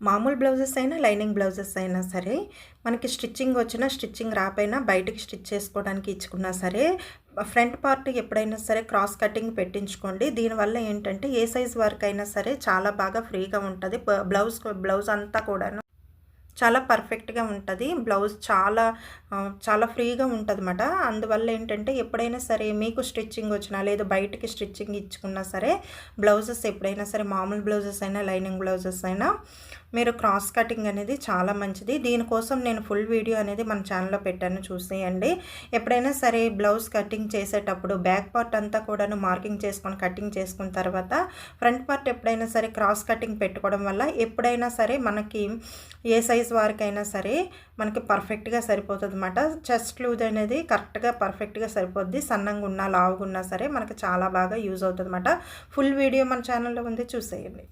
మామూలు బ్లౌజెస్ అయినా lining blouses అయినా సరే మనకి స్టిచ్చింగ్ వచ్చినా స్టిచ్చింగ్ రాపోయినా బయటికి స్టిచ్ చేసుకోవడానికి ఇచ్చుకున్నా సరే ఫ్రంట్ పార్ట్ ఎప్పుడైనా సరే క్రాస్ కటింగ్ పెట్టించుకోండి. దీనివల్ల ఏంటంటే ఏ సైజ్ వరకు అయినా సరే చాలా బాగా ఫ్రీగా ఉంటుంది. బ్లౌజ్ అంతా కూడాను చాలా పర్ఫెక్ట్‌గా ఉంటది. బ్లౌజ్ చాలా ఫ్రీగా ఉంటదన్నమాట. అందువల్ల ఏంటంటే ఎప్పుడైనా సరే మీకు స్టిచ్చింగ్ వచ్చినా లేదా బయటికి స్టిచ్చింగ్ ఇచ్చుకున్నా సరే బ్లౌజెస్ ఎప్పుడైనా సరే మామూలు బ్లౌజెస్ అయినా లైనింగ్ బ్లౌజెస్ అయినా మీరు క్రాస్ కటింగ్ అనేది చాలా మంచిది. దీనికోసం నేను ఫుల్ వీడియో అనేది మన ఛానల్‌లో పెట్టాను చూసేయండి. ఎప్పుడైనా సరే బ్లౌజ్ కటింగ్ చేసేటప్పుడు బ్యాక్ పార్ట్ అంతా కూడాను మార్కింగ్ చేసుకొని కటింగ్ చేసుకున్న తర్వాత ఫ్రంట్ పార్ట్ ఎప్పుడైనా సరే క్రాస్ కటింగ్ పెట్టుకోవడం వల్ల ఎప్పుడైనా సరే మనకి ఏ సైజ్ వారికైనా సరే మనకి పర్ఫెక్ట్‌గా సరిపోతుందన్నమాట. చెస్ట్ లూజ్ అనేది కరెక్ట్‌గా పర్ఫెక్ట్‌గా సరిపోద్ది. సన్నంగా ఉన్నా లావుగా ఉన్నా సరే మనకి చాలా బాగా యూజ్ అవుతుందన్నమాట. ఫుల్ వీడియో మన ఛానల్‌లో ఉంది చూసేయండి.